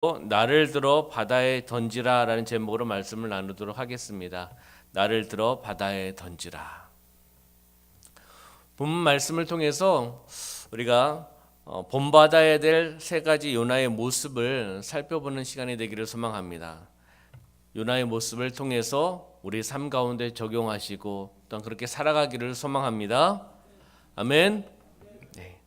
나를 들어 바다에 던지라 라는 제목으로 말씀을 나누도록 하겠습니다. 나를 들어 바다에 던지라. 본문 말씀을 통해서 우리가 본받아야 될 세 가지 요나의 모습을 살펴보는 시간이 되기를 소망합니다. 요나의 모습을 통해서 우리 삶 가운데 적용하시고 또한 그렇게 살아가기를 소망합니다. 아멘. 네.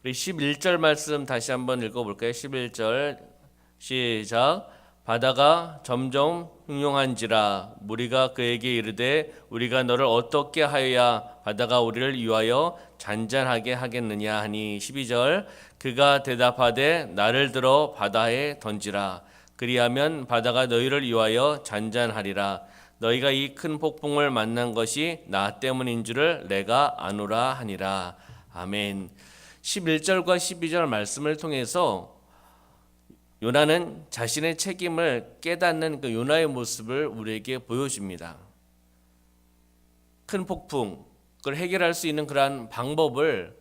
우리 11절 말씀 다시 한번 읽어볼까요? 11절 시작. 바다가 점점 흉흉한지라 무리가 그에게 이르되 우리가 너를 어떻게 하여야 바다가 우리를 위하여 잔잔하게 하겠느냐 하니 12절 그가 대답하되 나를 들어 바다에 던지라 그리하면 바다가 너희를 위하여 잔잔하리라 너희가 이 큰 폭풍을 만난 것이 나 때문인 줄을 내가 아노라 하니라. 아멘. 11절과 12절 말씀을 통해서 요나는 자신의 책임을 깨닫는 그 요나의 모습을 우리에게 보여줍니다. 큰 폭풍, 그걸 해결할 수 있는 그러한 방법을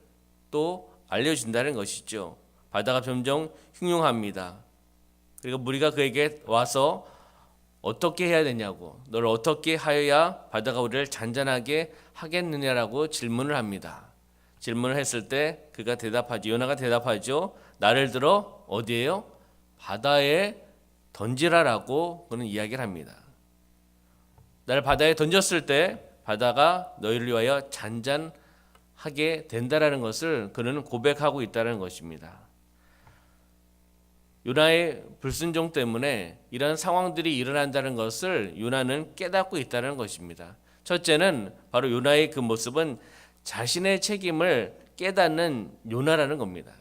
또 알려준다는 것이죠. 바다가 점점 흉흉합니다. 그리고 무리가 그에게 와서 어떻게 해야 되냐고, 너를 어떻게 하여야 바다가 우리를 잔잔하게 하겠느냐라고 질문을 합니다. 질문을 했을 때 그가 대답하죠. 요나가 대답하죠. 나를 들어 어디에요? 바다에 던지라라고 그는 이야기를 합니다. 나를 바다에 던졌을 때 바다가 너희를 위하여 잔잔하게 된다라는 것을 그는 고백하고 있다는 것입니다. 요나의 불순종 때문에 이런 상황들이 일어난다는 것을 요나는 깨닫고 있다는 것입니다. 첫째는 바로 요나의 그 모습은 자신의 책임을 깨닫는 요나라는 겁니다.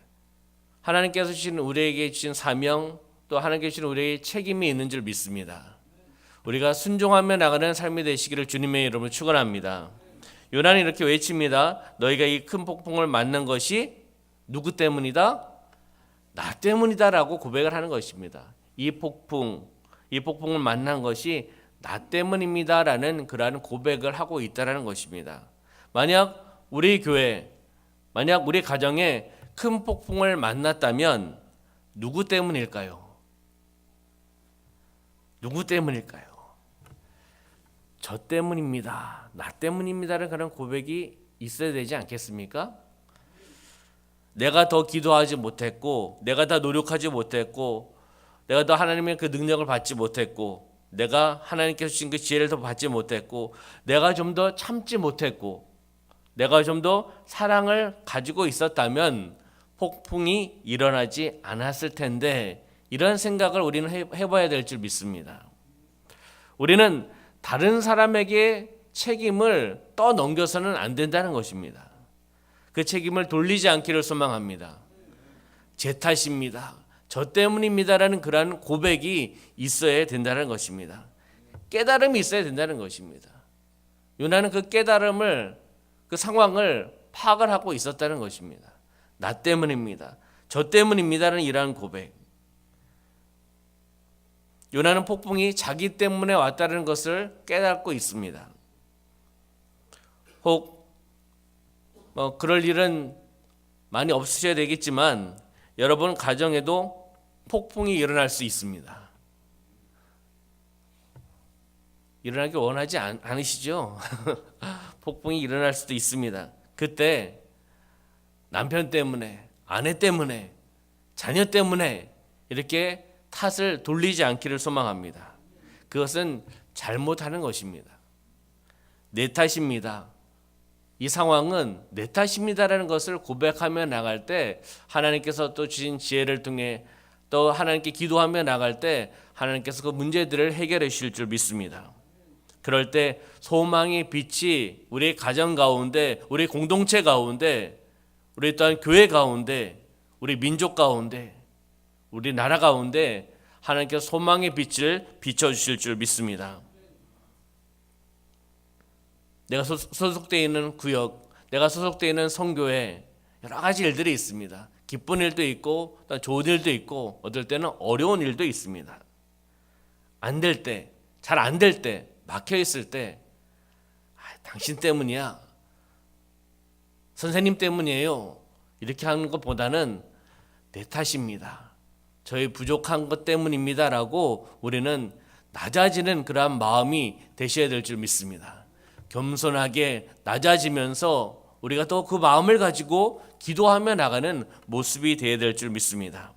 하나님께서 주신 우리에게 주신 사명 또 하나님께서 주신 우리에게 책임이 있는 줄 믿습니다. 우리가 순종하며 나가는 삶이 되시기를 주님의 이름으로 축원합니다. 요나는 이렇게 외칩니다. 너희가 이 큰 폭풍을 맞는 것이 누구 때문이다? 나 때문이다라고 고백을 하는 것입니다. 이 폭풍을 만난 것이 나 때문입니다라는 그러한 고백을 하고 있다라는 것입니다. 만약 우리 교회, 만약 우리 가정에 큰 폭풍을 만났다면 누구 때문일까요? 누구 때문일까요? 저 때문입니다. 나 때문입니다라는 그런 고백이 있어야 되지 않겠습니까? 내가 더 기도하지 못했고, 내가 더 노력하지 못했고, 내가 더 하나님의 그 능력을 받지 못했고, 내가 하나님께서 주신 그 지혜를 더 받지 못했고, 내가 좀 더 참지 못했고, 내가 좀 더 사랑을 가지고 있었다면 폭풍이 일어나지 않았을 텐데 이런 생각을 우리는 해봐야 될 줄 믿습니다. 우리는 다른 사람에게 책임을 떠넘겨서는 안 된다는 것입니다. 그 책임을 돌리지 않기를 소망합니다. 제 탓입니다. 저 때문입니다라는 그러한 고백이 있어야 된다는 것입니다. 깨달음이 있어야 된다는 것입니다. 요나는 그 깨달음을 그 상황을 파악을 하고 있었다는 것입니다. 나 때문입니다. 저 때문입니다라는 이러한 고백. 요나는 폭풍이 자기 때문에 왔다는 것을 깨닫고 있습니다. 혹 그럴 일은 많이 없으셔야 되겠지만 여러분 가정에도 폭풍이 일어날 수 있습니다. 일어나기 원하지 않으시죠? 폭풍이 일어날 수도 있습니다. 그때 남편 때문에, 아내 때문에, 자녀 때문에 이렇게 탓을 돌리지 않기를 소망합니다. 그것은 잘못하는 것입니다. 내 탓입니다. 이 상황은 내 탓입니다라는 것을 고백하며 나갈 때 하나님께서 또 주신 지혜를 통해 또 하나님께 기도하며 나갈 때 하나님께서 그 문제들을 해결해 주실 줄 믿습니다. 그럴 때 소망의 빛이 우리 가정 가운데, 우리 공동체 가운데, 우리 또한 교회 가운데, 우리 민족 가운데, 우리 나라 가운데 하나님께서 소망의 빛을 비춰주실 줄 믿습니다. 내가 소속되어 있는 구역, 내가 소속되어 있는 성교회 여러 가지 일들이 있습니다. 기쁜 일도 있고 좋은 일도 있고 어떨 때는 어려운 일도 있습니다. 안 될 때, 잘 안 될 때, 막혀 있을 때 당신 때문이야, 선생님 때문이에요 이렇게 하는 것보다는 내 탓입니다. 저희 부족한 것 때문입니다라고 우리는 낮아지는 그러한 마음이 되셔야 될 줄 믿습니다. 겸손하게 낮아지면서 우리가 또 그 마음을 가지고 기도하며 나가는 모습이 되어야 될 줄 믿습니다.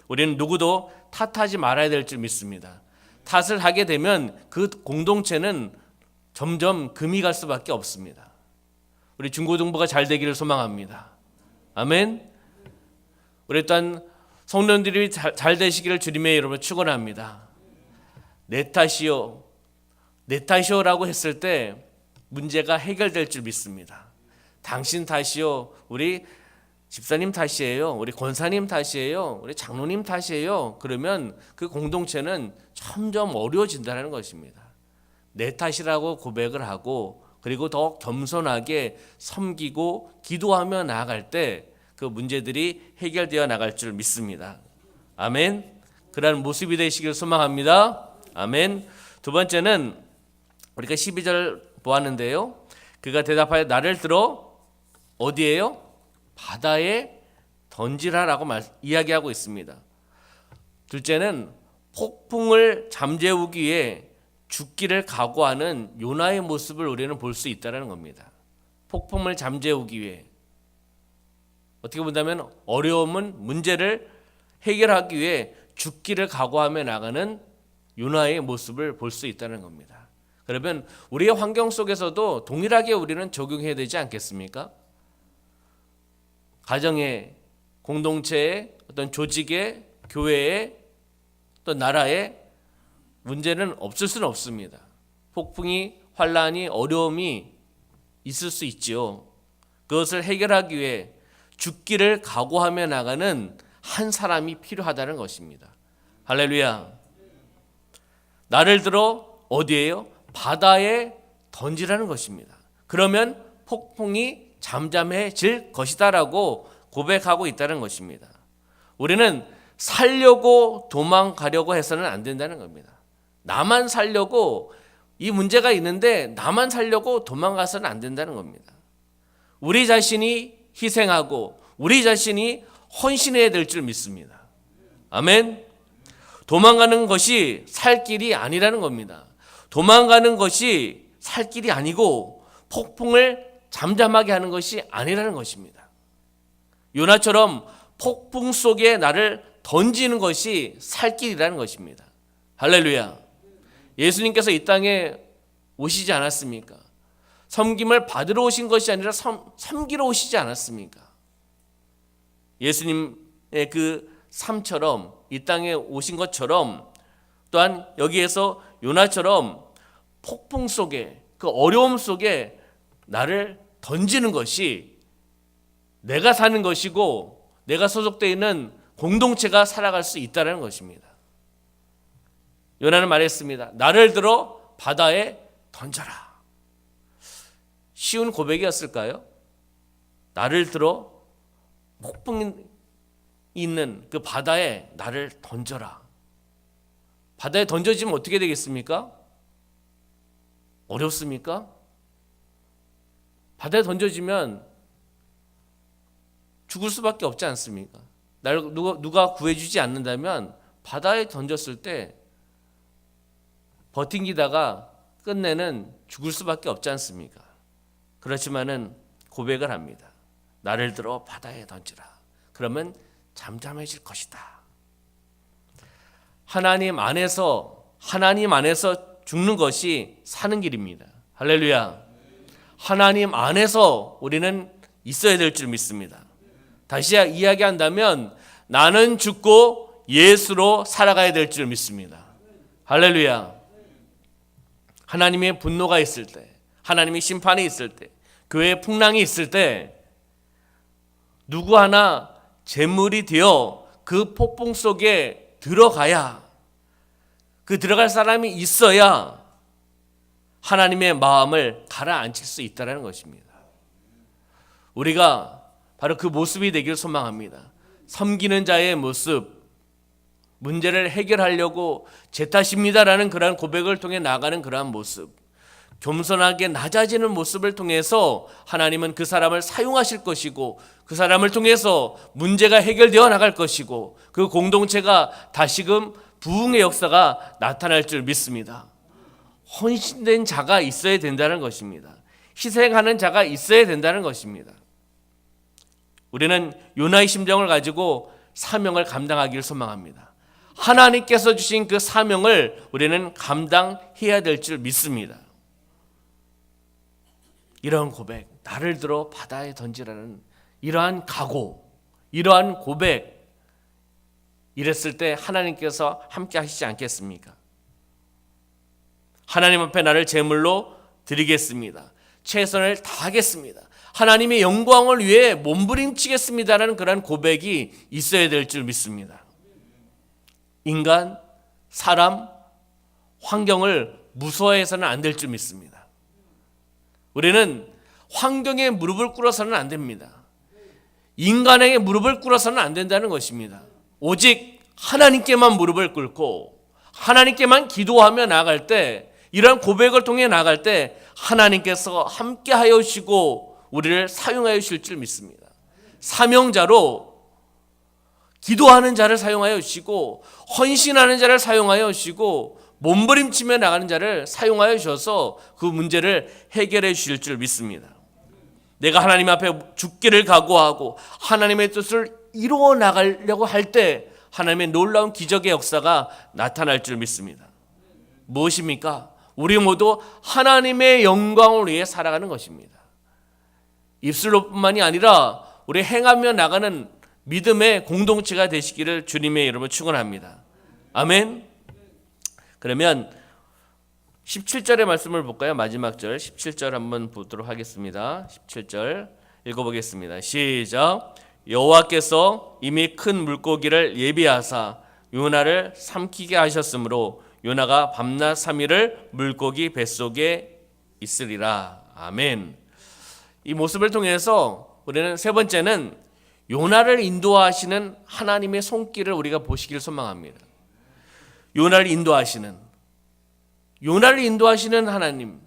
우리는 누구도 탓하지 말아야 될 줄 믿습니다. 탓을 하게 되면 그 공동체는 점점 금이 갈 수밖에 없습니다. 우리 중고등부가 잘 되기를 소망합니다. 아멘. 우리 또한 성도님들이 잘 되시기를 주님의 이름으로 축원합니다. 내 탓이요, 내 탓이요라고 했을 때 문제가 해결될 줄 믿습니다. 당신 탓이요, 우리 집사님 탓이에요, 우리 권사님 탓이에요, 우리 장로님 탓이에요. 그러면 그 공동체는 점점 어려워진다는 것입니다. 내 탓이라고 고백을 하고 그리고 더 겸손하게 섬기고 기도하며 나아갈 때 그 문제들이 해결되어 나갈 줄 믿습니다. 아멘. 그러한 모습이 되시길 소망합니다. 아멘. 두 번째는 우리가 12절 보았는데요. 그가 대답하여 나를 들어 어디에요? 바다에 던지라라고 이야기하고 있습니다. 둘째는 폭풍을 잠재우기 위해 죽기를 각오하는 요나의 모습을 우리는 볼 수 있다는 겁니다. 폭풍을 잠재우기 위해, 어떻게 본다면 어려움은 문제를 해결하기 위해 죽기를 각오하며 나가는 요나의 모습을 볼 수 있다는 겁니다. 그러면 우리의 환경 속에서도 동일하게 우리는 적용해야 되지 않겠습니까? 가정의, 공동체의, 어떤 조직의, 교회의, 또 나라의 문제는 없을 수는 없습니다. 폭풍이, 환란이, 어려움이 있을 수 있지요. 그것을 해결하기 위해 죽기를 각오하며 나가는 한 사람이 필요하다는 것입니다. 할렐루야. 나를 들어 어디에요? 바다에 던지라는 것입니다. 그러면 폭풍이 잠잠해질 것이다라고 고백하고 있다는 것입니다. 우리는 살려고 도망가려고 해서는 안 된다는 겁니다. 나만 살려고, 이 문제가 있는데 나만 살려고 도망가서는 안 된다는 겁니다. 우리 자신이 희생하고 우리 자신이 헌신해야 될 줄 믿습니다. 아멘. 도망가는 것이 살 길이 아니라는 겁니다. 도망가는 것이 살 길이 아니고 폭풍을 잠잠하게 하는 것이 아니라는 것입니다. 요나처럼 폭풍 속에 나를 던지는 것이 살 길이라는 것입니다. 할렐루야. 예수님께서 이 땅에 오시지 않았습니까? 섬김을 받으러 오신 것이 아니라 섬기러 오시지 않았습니까? 예수님의 그 삶처럼 이 땅에 오신 것처럼 또한 여기에서 요나처럼 폭풍 속에, 그 어려움 속에 나를 던지는 것이 내가 사는 것이고 내가 소속되어 있는 공동체가 살아갈 수 있다는 것입니다. 요나는 말했습니다. 나를 들어 바다에 던져라. 쉬운 고백이었을까요? 나를 들어 폭풍이 있는 그 바다에 나를 던져라. 바다에 던져지면 어떻게 되겠습니까? 어렵습니까? 바다에 던져지면 죽을 수밖에 없지 않습니까? 나를 누가 구해주지 않는다면 바다에 던졌을 때 버팅기다가 끝내는 죽을 수밖에 없지 않습니까? 그렇지만은 고백을 합니다. 나를 들어 바다에 던지라. 그러면 잠잠해질 것이다. 하나님 안에서 죽는 것이 사는 길입니다. 할렐루야. 하나님 안에서 우리는 있어야 될 줄 믿습니다. 다시 이야기한다면 나는 죽고 예수로 살아가야 될 줄 믿습니다. 할렐루야. 하나님의 분노가 있을 때, 하나님의 심판이 있을 때, 교회의 풍랑이 있을 때 누구 하나 제물이 되어 그 폭풍 속에 들어가야, 그 들어갈 사람이 있어야 하나님의 마음을 가라앉힐 수 있다는 것입니다. 우리가 바로 그 모습이 되길 소망합니다. 섬기는 자의 모습, 문제를 해결하려고 제 탓입니다라는 그러한 고백을 통해 나가는 그러한 모습, 겸손하게 낮아지는 모습을 통해서 하나님은 그 사람을 사용하실 것이고 그 사람을 통해서 문제가 해결되어 나갈 것이고 그 공동체가 다시금 부흥의 역사가 나타날 줄 믿습니다. 헌신된 자가 있어야 된다는 것입니다. 희생하는 자가 있어야 된다는 것입니다. 우리는 요나의 심정을 가지고 사명을 감당하기를 소망합니다. 하나님께서 주신 그 사명을 우리는 감당해야 될 줄 믿습니다. 이러한 고백, 나를 들어 바다에 던지라는 이러한 각오, 이러한 고백, 이랬을 때 하나님께서 함께 하시지 않겠습니까? 하나님 앞에 나를 제물로 드리겠습니다. 최선을 다하겠습니다. 하나님의 영광을 위해 몸부림치겠습니다라는 그런 고백이 있어야 될 줄 믿습니다. 인간, 사람, 환경을 무서워해서는 안 될 줄 믿습니다. 우리는 환경에 무릎을 꿇어서는 안 됩니다. 인간에게 무릎을 꿇어서는 안 된다는 것입니다. 오직 하나님께만 무릎을 꿇고 하나님께만 기도하며 나아갈 때, 이러한 고백을 통해 나아갈 때 하나님께서 함께 하여 주시고 우리를 사용하여 주실 줄 믿습니다. 사명자로 기도하는 자를 사용하여 주시고 헌신하는 자를 사용하여 주시고 몸부림치며 나가는 자를 사용하여 주셔서 그 문제를 해결해 주실 줄 믿습니다. 내가 하나님 앞에 죽기를 각오하고 하나님의 뜻을 이루어 나가려고 할 때 하나님의 놀라운 기적의 역사가 나타날 줄 믿습니다. 무엇입니까? 우리 모두 하나님의 영광을 위해 살아가는 것입니다. 입술로뿐만이 아니라 우리 행하며 나가는 믿음의 공동체가 되시기를 주님의 이름으로 축원합니다. 아멘. 그러면 17절의 말씀을 볼까요? 마지막 절 17절 한번 보도록 하겠습니다. 17절 읽어보겠습니다. 시작. 여호와께서 이미 큰 물고기를 예비하사 요나를 삼키게 하셨으므로 요나가 밤낮 3일을 물고기 뱃속에 있으리라. 아멘. 이 모습을 통해서 우리는 세 번째는 요나를 인도하시는 하나님의 손길을 우리가 보시길 소망합니다. 요나를 인도하시는 하나님,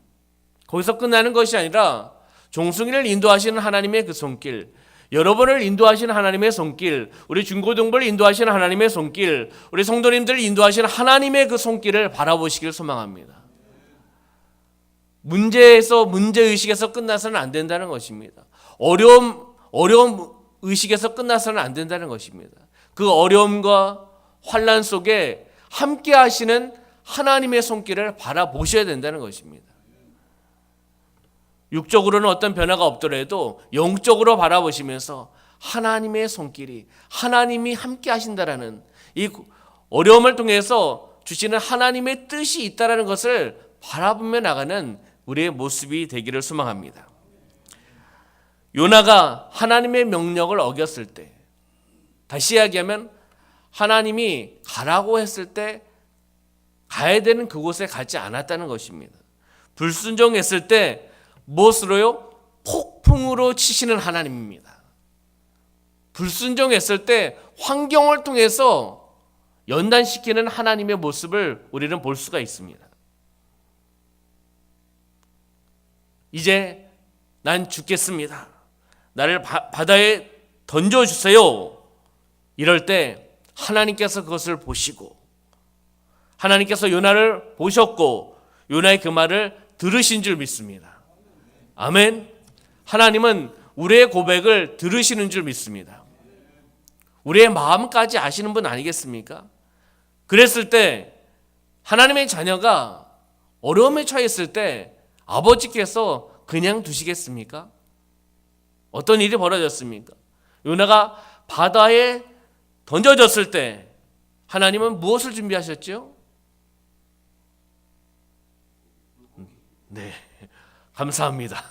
거기서 끝나는 것이 아니라 종숭이를 인도하시는 하나님의 그 손길, 여러분을 인도하시는 하나님의 손길, 우리 중고등부를 인도하시는 하나님의 손길, 우리 성도님들을 인도하시는 하나님의 그 손길을 바라보시길 소망합니다. 문제의식에서 끝나서는 안 된다는 것입니다. 어려움 의식에서 끝나서는 안 된다는 것입니다. 그 어려움과 환난 속에 함께 하시는 하나님의 손길을 바라보셔야 된다는 것입니다. 육적으로는 어떤 변화가 없더라도 영적으로 바라보시면서 하나님의 손길이, 하나님이 함께 하신다라는 이 어려움을 통해서 주시는 하나님의 뜻이 있다라는 것을 바라보며 나가는 우리의 모습이 되기를 소망합니다. 요나가 하나님의 명령을 어겼을 때, 다시 이야기하면 하나님이 가라고 했을 때 가야 되는 그곳에 가지 않았다는 것입니다. 불순종했을 때 무엇으로요? 폭풍으로 치시는 하나님입니다. 불순종했을 때 환경을 통해서 연단시키는 하나님의 모습을 우리는 볼 수가 있습니다. 이제 난 죽겠습니다. 나를 바다에 던져주세요. 이럴 때 하나님께서 그것을 보시고 하나님께서 요나를 보셨고 요나의 그 말을 들으신 줄 믿습니다. 아멘. 하나님은 우리의 고백을 들으시는 줄 믿습니다. 우리의 마음까지 아시는 분 아니겠습니까? 그랬을 때 하나님의 자녀가 어려움에 처했을 때 아버지께서 그냥 두시겠습니까? 어떤 일이 벌어졌습니까? 요나가 바다에 던져졌을 때 하나님은 무엇을 준비하셨죠? 네, 감사합니다.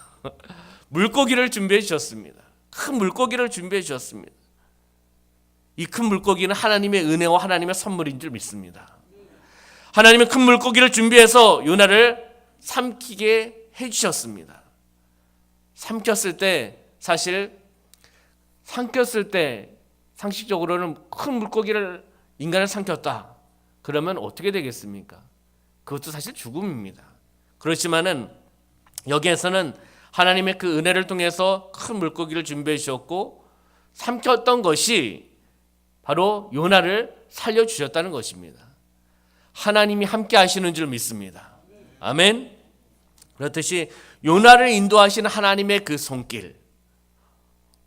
물고기를 준비해 주셨습니다. 큰 물고기를 준비해 주셨습니다. 이 큰 물고기는 하나님의 은혜와 하나님의 선물인 줄 믿습니다. 하나님은 큰 물고기를 준비해서 요나를 삼키게 해주셨습니다. 삼켰을 때 상식적으로는 큰 물고기를 인간을 삼켰다. 그러면 어떻게 되겠습니까? 그것도 사실 죽음입니다. 그렇지만은 여기에서는 하나님의 그 은혜를 통해서 큰 물고기를 준비해 주셨고 삼켰던 것이 바로 요나를 살려주셨다는 것입니다. 하나님이 함께 하시는 줄 믿습니다. 아멘. 그렇듯이 요나를 인도하시는 하나님의 그 손길,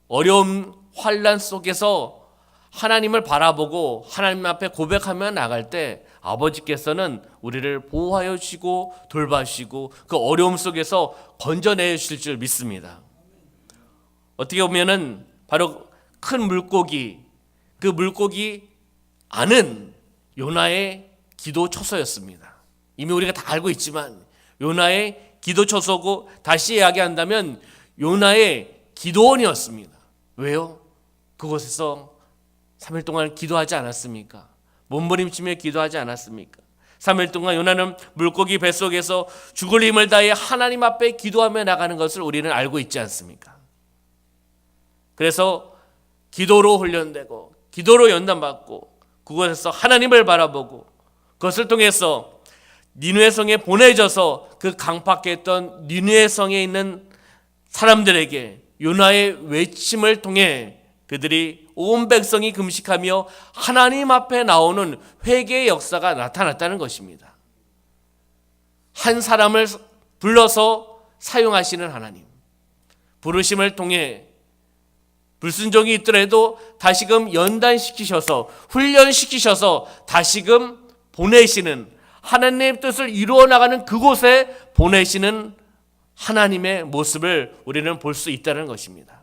어려움 환난 속에서 하나님을 바라보고 하나님 앞에 고백하며 나갈 때 아버지께서는 우리를 보호하여 주시고 돌봐주시고 그 어려움 속에서 건져내 주실 줄 믿습니다. 어떻게 보면은 바로 큰 물고기, 그 물고기 안은 요나의 기도 초소였습니다. 이미 우리가 다 알고 있지만 요나의 기도 초소고, 다시 이야기한다면 요나의 기도원이었습니다. 왜요? 그곳에서 3일 동안 기도하지 않았습니까? 몸부림치며 기도하지 않았습니까? 3일 동안 요나는 물고기 뱃속에서 죽을 힘을 다해 하나님 앞에 기도하며 나가는 것을 우리는 알고 있지 않습니까? 그래서 기도로 훈련되고 기도로 연단받고 그곳에서 하나님을 바라보고 그것을 통해서 니느웨 성에 보내져서 그 강팍했던 니느웨 성에 있는 사람들에게 요나의 외침을 통해 그들이 온 백성이 금식하며 하나님 앞에 나오는 회개의 역사가 나타났다는 것입니다. 한 사람을 불러서 사용하시는 하나님, 부르심을 통해 불순종이 있더라도 다시금 연단시키셔서 훈련시키셔서 다시금 보내시는, 하나님의 뜻을 이루어 나가는 그곳에 보내시는 하나님의 모습을 우리는 볼 수 있다는 것입니다.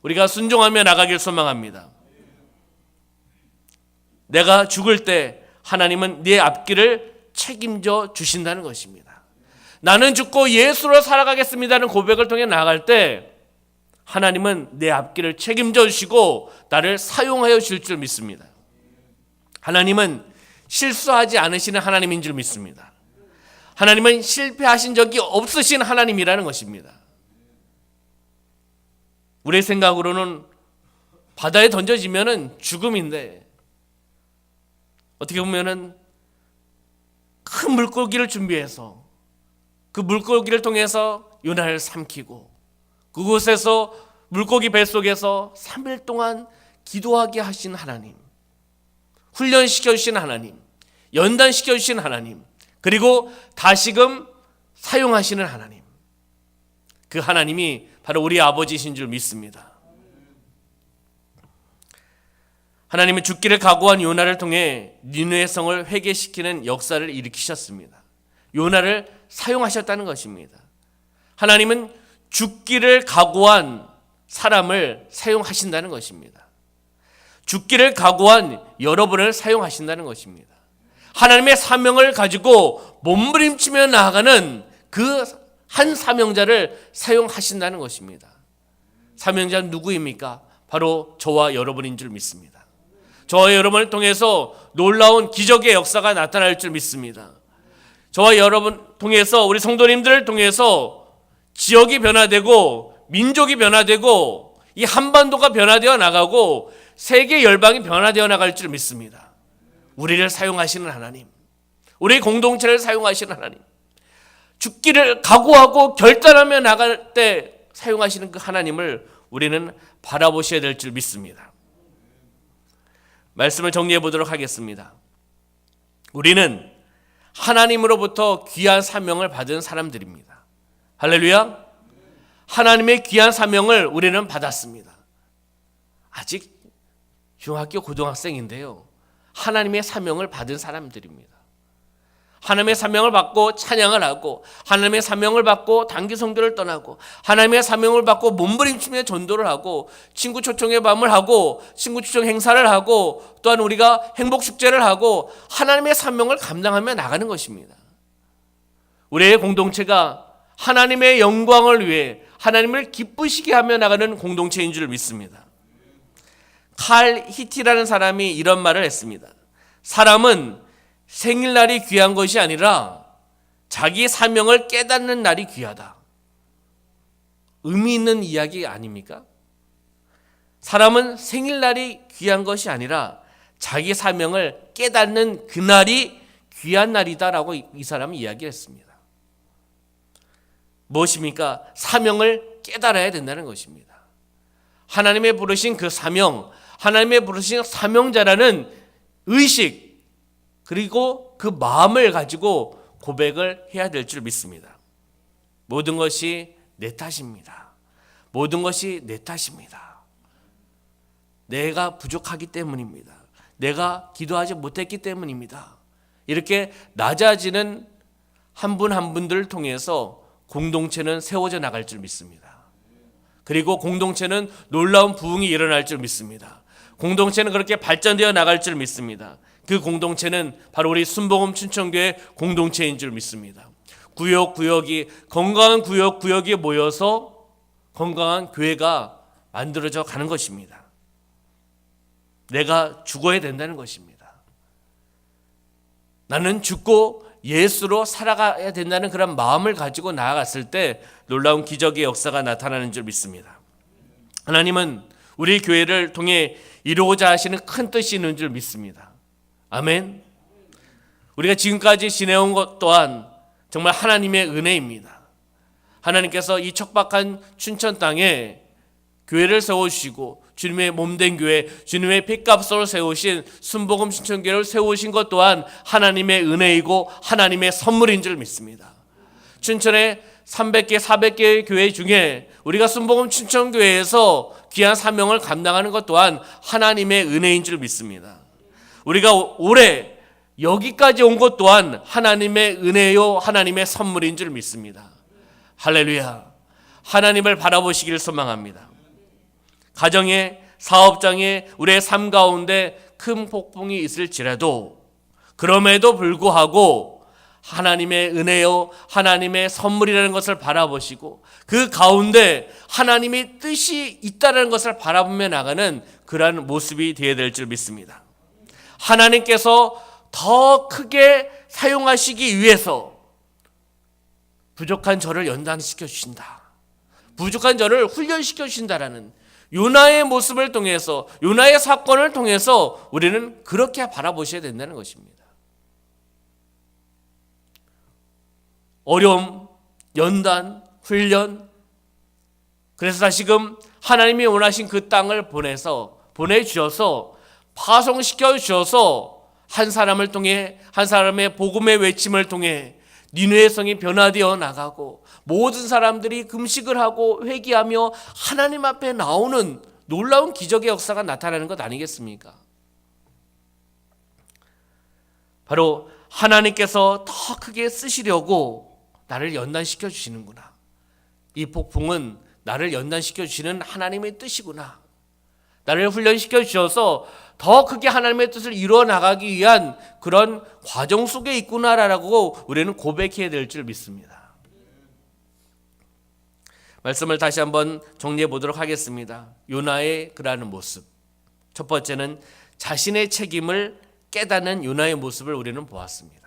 우리가 순종하며 나가길 소망합니다. 내가 죽을 때 하나님은 네 앞길을 책임져 주신다는 것입니다. 나는 죽고 예수로 살아가겠습니다는 고백을 통해 나갈 때 하나님은 내 앞길을 책임져 주시고 나를 사용하여 주실 줄 믿습니다. 하나님은 실수하지 않으시는 하나님인 줄 믿습니다. 하나님은 실패하신 적이 없으신 하나님이라는 것입니다. 우리의 생각으로는 바다에 던져지면은 죽음인데, 어떻게 보면은 큰 물고기를 준비해서 그 물고기를 통해서 요나를 삼키고 그곳에서 물고기 뱃속에서 3일 동안 기도하게 하신 하나님, 훈련시켜 주신 하나님, 연단시켜 주신 하나님, 그리고 다시금 사용하시는 하나님, 그 하나님이 바로 우리 아버지이신 줄 믿습니다. 하나님은 죽기를 각오한 요나를 통해 니느웨 성을 회개시키는 역사를 일으키셨습니다. 요나를 사용하셨다는 것입니다. 하나님은 죽기를 각오한 사람을 사용하신다는 것입니다. 죽기를 각오한 여러분을 사용하신다는 것입니다. 하나님의 사명을 가지고 몸부림치며 나아가는 그 한 사명자를 사용하신다는 것입니다. 사명자는 누구입니까? 바로 저와 여러분인 줄 믿습니다. 저와 여러분을 통해서 놀라운 기적의 역사가 나타날 줄 믿습니다. 저와 여러분 통해서, 우리 성도님들을 통해서 지역이 변화되고 민족이 변화되고 이 한반도가 변화되어 나가고 세계 열방이 변화되어 나갈 줄 믿습니다. 우리를 사용하시는 하나님, 우리 공동체를 사용하시는 하나님, 죽기를 각오하고 결단하며 나갈 때 사용하시는 그 하나님을 우리는 바라보셔야 될 줄 믿습니다. 말씀을 정리해 보도록 하겠습니다. 우리는 하나님으로부터 귀한 사명을 받은 사람들입니다. 할렐루야. 하나님의 귀한 사명을 우리는 받았습니다. 아직 중학교 고등학생인데요, 하나님의 사명을 받은 사람들입니다. 하나님의 사명을 받고 찬양을 하고, 하나님의 사명을 받고 단기 선교를 떠나고, 하나님의 사명을 받고 몸부림치며 전도를 하고, 친구 초청의 밤을 하고, 친구 초청 행사를 하고, 또한 우리가 행복 축제를 하고 하나님의 사명을 감당하며 나가는 것입니다. 우리의 공동체가 하나님의 영광을 위해 하나님을 기쁘시게 하며 나가는 공동체인 줄 믿습니다. 칼 히티라는 사람이 이런 말을 했습니다. 사람은 생일날이 귀한 것이 아니라 자기 사명을 깨닫는 날이 귀하다. 의미 있는 이야기 아닙니까? 사람은 생일날이 귀한 것이 아니라 자기 사명을 깨닫는 그날이 귀한 날이다라고 이 사람은 이야기했습니다. 무엇입니까? 사명을 깨달아야 된다는 것입니다. 하나님의 부르신 그 사명, 하나님의 부르신 사명자라는 의식, 그리고 그 마음을 가지고 고백을 해야 될 줄 믿습니다. 모든 것이 내 탓입니다. 모든 것이 내 탓입니다. 내가 부족하기 때문입니다. 내가 기도하지 못했기 때문입니다. 이렇게 낮아지는 한 분 한 분들을 통해서 공동체는 세워져 나갈 줄 믿습니다. 그리고 공동체는 놀라운 부흥이 일어날 줄 믿습니다. 공동체는 그렇게 발전되어 나갈 줄 믿습니다. 그 공동체는 바로 우리 순복음 춘천교회 공동체인 줄 믿습니다. 구역구역이, 건강한 구역구역이 모여서 건강한 교회가 만들어져 가는 것입니다. 내가 죽어야 된다는 것입니다. 나는 죽고 예수로 살아가야 된다는 그런 마음을 가지고 나아갔을 때 놀라운 기적의 역사가 나타나는 줄 믿습니다. 하나님은 우리 교회를 통해 이루고자 하시는 큰 뜻이 있는 줄 믿습니다. 아멘. 우리가 지금까지 지내온 것 또한 정말 하나님의 은혜입니다. 하나님께서 이 척박한 춘천 땅에 교회를 세워주시고 주님의 몸된 교회, 주님의 핏값으로 세우신 순복음 춘천교회를 세우신 것 또한 하나님의 은혜이고 하나님의 선물인 줄 믿습니다. 춘천에 300개, 400개의 교회 중에 우리가 순복음 춘천교회에서 귀한 사명을 감당하는 것 또한 하나님의 은혜인 줄 믿습니다. 우리가 올해 여기까지 온 것 또한 하나님의 은혜요, 하나님의 선물인 줄 믿습니다. 할렐루야. 하나님을 바라보시길 소망합니다. 가정에, 사업장에, 우리의 삶 가운데 큰 폭풍이 있을지라도 그럼에도 불구하고 하나님의 은혜요, 하나님의 선물이라는 것을 바라보시고 그 가운데 하나님의 뜻이 있다는 것을 바라보며 나가는 그러한 모습이 되어야 될 줄 믿습니다. 하나님께서 더 크게 사용하시기 위해서 부족한 저를 연단시켜 주신다. 부족한 저를 훈련시켜 주신다라는 요나의 모습을 통해서, 요나의 사건을 통해서 우리는 그렇게 바라보셔야 된다는 것입니다. 어려움, 연단, 훈련, 그래서 다시금 하나님이 원하신 그 땅을 보내주셔서 파송시켜 주셔서 한 사람을 통해, 한 사람의 복음의 외침을 통해 니느웨 성이 변화되어 나가고 모든 사람들이 금식을 하고 회개하며 하나님 앞에 나오는 놀라운 기적의 역사가 나타나는 것 아니겠습니까? 바로 하나님께서 더 크게 쓰시려고 나를 연단시켜 주시는구나. 이 폭풍은 나를 연단시켜 주시는 하나님의 뜻이구나. 나를 훈련시켜 주셔서 더 크게 하나님의 뜻을 이루어 나가기 위한 그런 과정 속에 있구나라고 우리는 고백해야 될 줄 믿습니다. 말씀을 다시 한번 정리해 보도록 하겠습니다. 요나의 그러한 모습. 첫 번째는 자신의 책임을 깨닫는 요나의 모습을 우리는 보았습니다.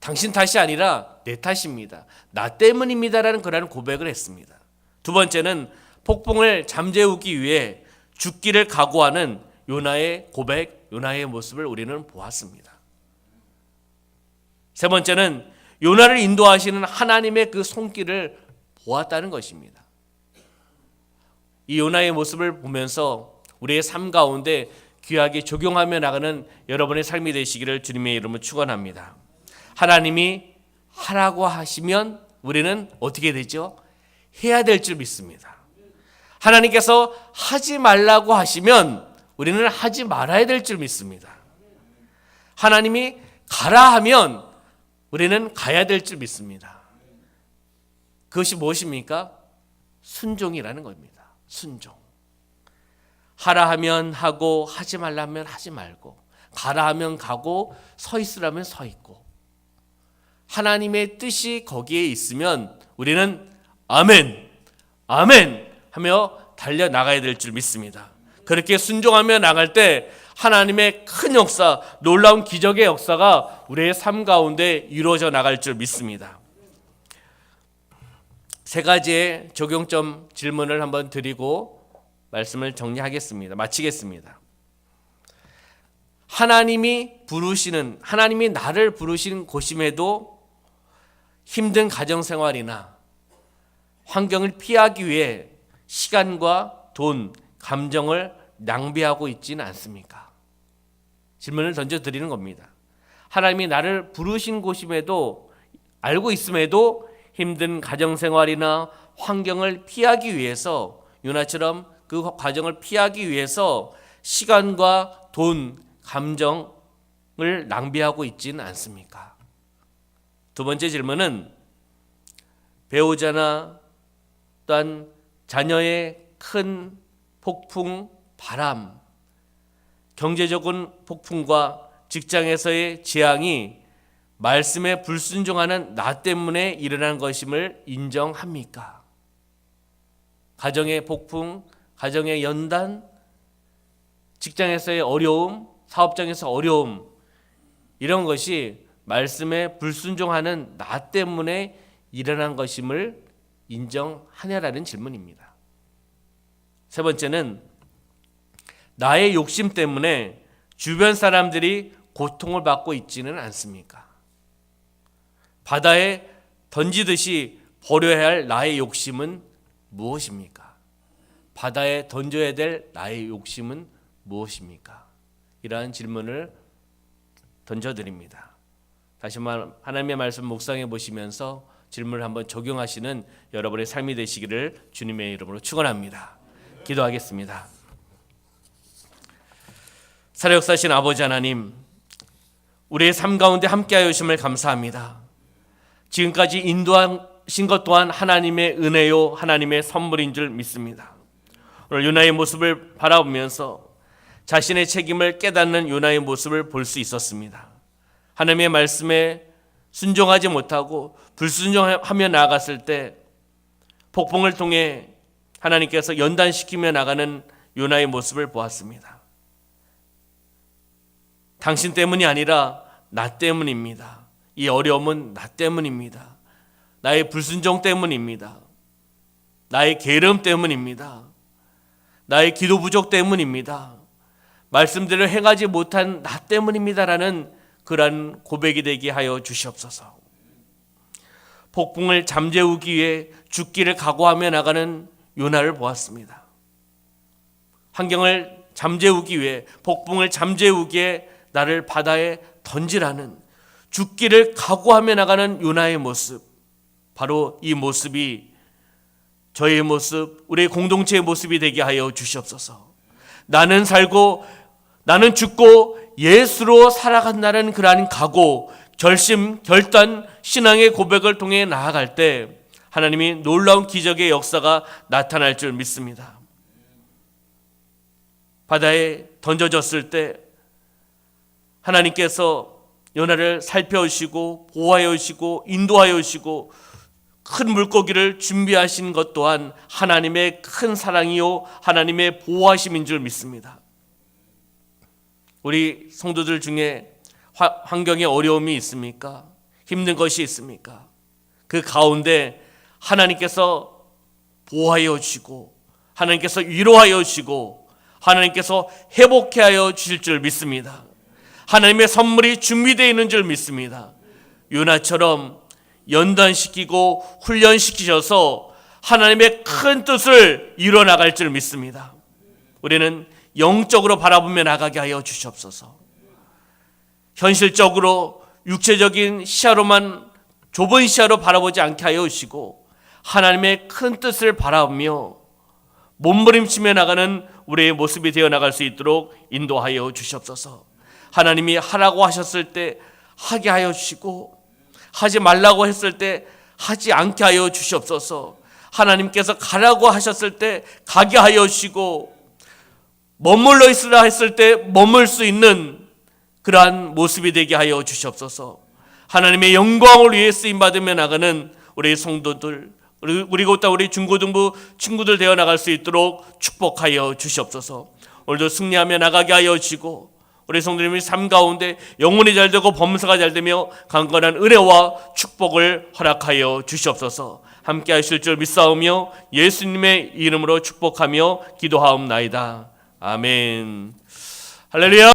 당신 탓이 아니라 내 탓입니다. 나 때문입니다라는 그러한 고백을 했습니다. 두 번째는 폭풍을 잠재우기 위해 죽기를 각오하는 요나의 고백, 요나의 모습을 우리는 보았습니다. 세 번째는 요나를 인도하시는 하나님의 그 손길을 보았다는 것입니다. 이 요나의 모습을 보면서 우리의 삶 가운데 귀하게 적용하며 나가는 여러분의 삶이 되시기를 주님의 이름으로 축원합니다. 하나님이 하라고 하시면 우리는 어떻게 되죠? 해야 될 줄 믿습니다. 하나님께서 하지 말라고 하시면 우리는 하지 말아야 될 줄 믿습니다. 하나님이 가라 하면 우리는 가야 될 줄 믿습니다. 그것이 무엇입니까? 순종이라는 겁니다. 순종. 하라 하면 하고 하지 말라면 하지 말고 가라 하면 가고 서 있으라면 서 있고 하나님의 뜻이 거기에 있으면 우리는 아멘, 아멘 하며 달려나가야 될 줄 믿습니다. 그렇게 순종하며 나갈 때 하나님의 큰 역사, 놀라운 기적의 역사가 우리의 삶 가운데 이루어져 나갈 줄 믿습니다. 세 가지의 적용점 질문을 한번 드리고 말씀을 정리하겠습니다. 마치겠습니다. 하나님이 나를 부르시는 곳임에도 힘든 가정생활이나 환경을 피하기 위해 시간과 돈, 감정을 낭비하고 있지는 않습니까? 질문을 던져드리는 겁니다. 하나님이 나를 부르신 곳임에도 알고 있음에도 힘든 가정생활이나 환경을 피하기 위해서 요나처럼 그 과정을 피하기 위해서 시간과 돈, 감정을 낭비하고 있지는 않습니까? 두 번째 질문은 배우자나 또한 자녀의 큰 폭풍, 바람, 경제적인 폭풍과 직장에서의 재앙이 말씀에 불순종하는 나 때문에 일어난 것임을 인정합니까? 가정의 폭풍, 가정의 연단, 직장에서의 어려움, 사업장에서 어려움, 이런 것이 말씀에 불순종하는 나 때문에 일어난 것임을 인정하냐라는 질문입니다. 세 번째는 나의 욕심 때문에 주변 사람들이 고통을 받고 있지는 않습니까? 바다에 던지듯이 버려야 할 나의 욕심은 무엇입니까? 바다에 던져야 될 나의 욕심은 무엇입니까? 이러한 질문을 던져드립니다. 다시 한번 하나님의 말씀 묵상해 보시면서 질문을 한번 적용하시는 여러분의 삶이 되시기를 주님의 이름으로 축원합니다. 기도하겠습니다. 살아역사하신 아버지 하나님, 우리의 삶 가운데 함께하여 주심을 감사합니다. 지금까지 인도하신 것 또한 하나님의 은혜요, 하나님의 선물인 줄 믿습니다. 오늘 요나의 모습을 바라보면서 자신의 책임을 깨닫는 요나의 모습을 볼 수 있었습니다. 하나님의 말씀에 순종하지 못하고 불순종하며 나아갔을 때 폭풍을 통해 하나님께서 연단시키며 나가는 요나의 모습을 보았습니다. 당신 때문이 아니라 나 때문입니다. 이 어려움은 나 때문입니다. 나의 불순종 때문입니다. 나의 게으름 때문입니다. 나의 기도 부족 때문입니다. 말씀대로 행하지 못한 나 때문입니다라는 그러한 고백이 되게 하여 주시옵소서. 폭풍을 잠재우기 위해 죽기를 각오하며 나가는 요나를 보았습니다. 환경을 잠재우기 위해, 폭풍을 잠재우기에 나를 바다에 던지라는 죽기를 각오하며 나가는 요나의 모습, 바로 이 모습이 저의 모습, 우리 공동체의 모습이 되게 하여 주시옵소서. 나는 살고 나는 죽고 예수로 살아간다는 그러한 각오, 결심, 결단, 신앙의 고백을 통해 나아갈 때 하나님이 놀라운 기적의 역사가 나타날 줄 믿습니다. 바다에 던져졌을 때 하나님께서 요나를 살펴오시고 보호하여 오시고 인도하여 오시고 큰 물고기를 준비하신 것 또한 하나님의 큰 사랑이요 하나님의 보호하심인 줄 믿습니다. 우리 성도들 중에 환경에 어려움이 있습니까? 힘든 것이 있습니까? 그 가운데 하나님께서 보호하여 주시고 하나님께서 위로하여 주시고 하나님께서 회복해 하여 주실 줄 믿습니다. 하나님의 선물이 준비되어 있는 줄 믿습니다. 요나처럼 연단시키고 훈련시키셔서 하나님의 큰 뜻을 이뤄나갈 줄 믿습니다. 우리는 영적으로 바라보며 나가게 하여 주시옵소서. 현실적으로 육체적인 시야로만 좁은 시야로 바라보지 않게 하여 주시고 하나님의 큰 뜻을 바라보며 몸부림치며 나가는 우리의 모습이 되어 나갈 수 있도록 인도하여 주시옵소서. 하나님이 하라고 하셨을 때 하게 하여 주시고 하지 말라고 했을 때 하지 않게 하여 주시옵소서. 하나님께서 가라고 하셨을 때 가게 하여 주시고 머물러 있으라 했을 때 머물 수 있는 그러한 모습이 되게 하여 주시옵소서. 하나님의 영광을 위해 쓰임받으며 나가는 우리 성도들, 그리고 또 우리 중고등부 친구들 되어 나갈 수 있도록 축복하여 주시옵소서. 오늘도 승리하며 나가게 하여 주시고 우리 성도님의 삶 가운데 영혼이 잘 되고 범사가 잘 되며 강건한 은혜와 축복을 허락하여 주시옵소서. 함께 하실 줄 믿사오며 예수님의 이름으로 축복하며 기도하옵나이다. 아멘. 할렐루야.